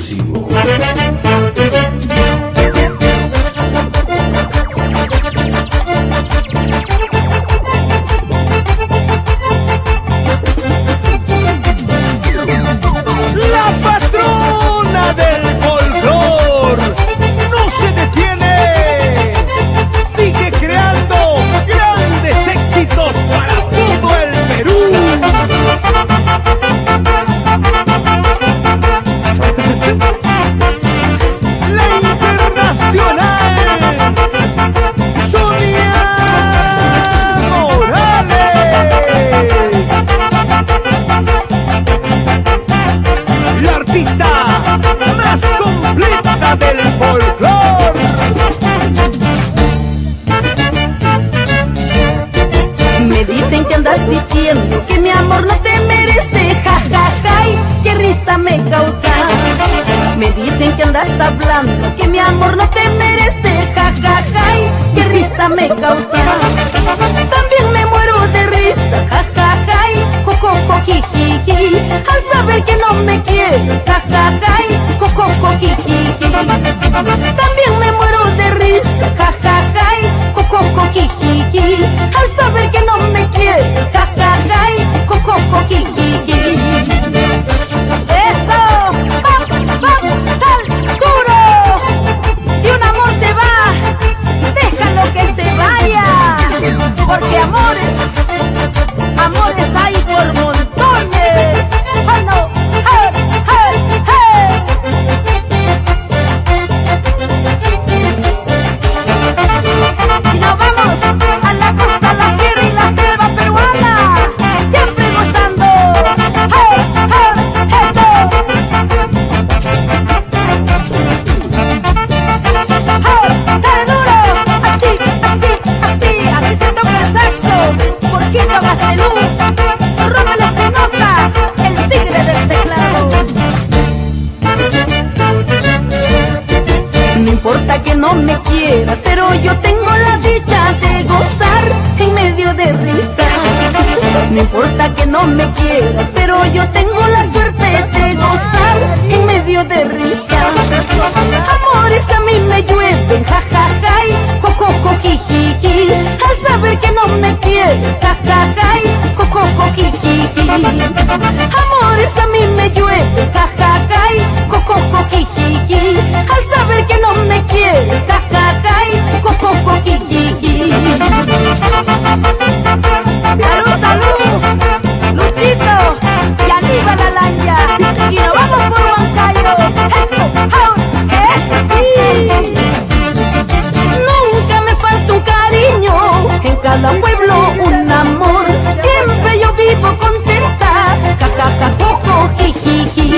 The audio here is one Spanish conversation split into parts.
exclusivo. La patrona del folclor no se detiene, sigue creando grandes éxitos para todo el Perú. La internacional Sonia Morales, la artista más completa del folclor. Me dicen que andas diciendo que mi amor no te merece, ja, ja, ja, y qué risa me causa. Me dicen que andas hablando que mi amor no te merece, ja, ja, ja, y qué risa me causa. También me muero de risa, ja, ja, ja, y coco, jijiji, al saber que no me quieres, ja, ja, ja, y coco, jijiji. También me muero de risa, ja, ja, ja, y coco, jijiji, al saber que no me quieres, ja, ja, ja, y coco, jijiji. Eso, vamos, vamos, sal duro. Si un amor se va, déjalo que se vaya, porque amores, amores hay por montones. Oh no, hey, hey, hey. Y nos vamos a la costa, la sierra y la selva peruana, siempre gozando. Hey, hey, eso. Hey, dale duro, así, así, así, así se toca el saxo. Jorgito Gastelú, Rómulo Espinosa, el tigre del teclado. No importa que no me quieras, pero yo tengo la dicha de gozar en medio de risa. No importa que no me quieras, pero yo tengo la suerte de gozar en medio de risa. Amores a mí me llueven, ja, ja, ja, y coco, jijiji, al saber que no me quieres, ja, ja, ja, y coco, jijiji. Amores a mí me llueven, ja, ja, ja, y coco, jijiji, al saber que no me quieres, ja, ja, ja, y coco, jijiji. Salud, salud, Luchito y Aníbal Alanya, y nos vamos por Huancayo. Eso, eso sí. Nunca me falta un cariño, en cada pueblo un amor. Siempre yo vivo contenta, ja, ja, ja, coco, jijiji.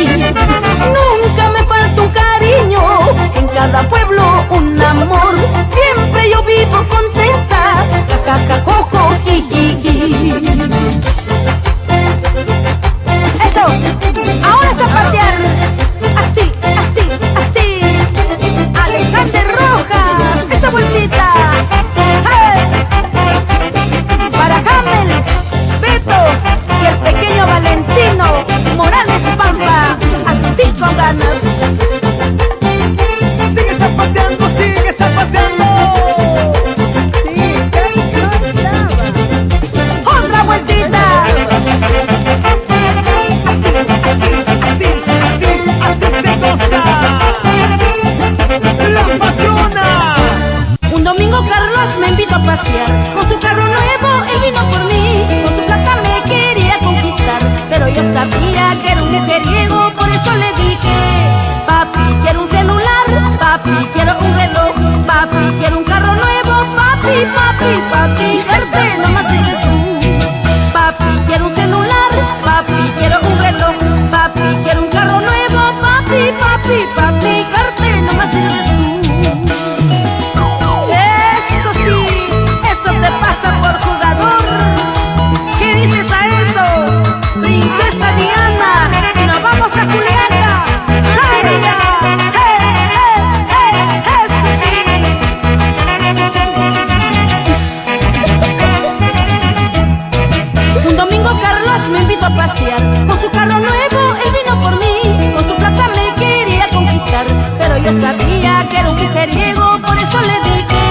yo sabía que era un mujeriego, por eso le dije: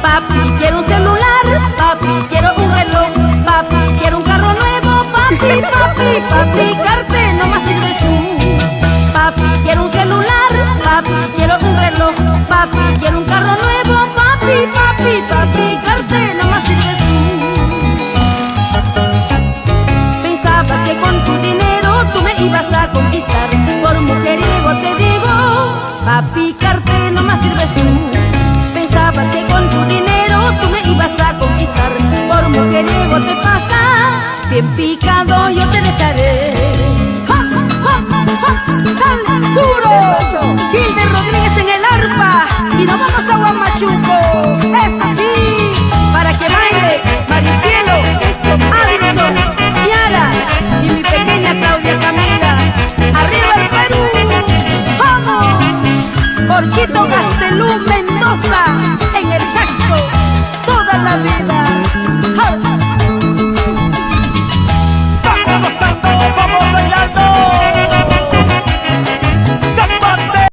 papi, quiero un celular, papi, quiero un reloj, papi, quiero un carro nuevo, papi, papi, papi, carte, no más sirves tú. Papi, quiero un celular, papi, quiero un reloj, papi, quiero un carro nuevo, papi, papi, papi, carte, no más sirves tú. Pensabas que con tu dinero tú me ibas a conquistar, por mujeriego te digo: papi, carte, no más sirves tú. Pensabas que con tu dinero tú me ibas a conquistar, por mujeriego te pasa, bien picado yo te dejaré. ¡Dale duro! Gilder Rodríguez en el arpa, y nos vamos a Huamachuco. Es así, para que baile Maricielo, Anderson, Yara y mi pequeña Claudia Camila. ¡Arriba el Perú! ¡Vamos! Por Quito, Gastelú, Mendoza.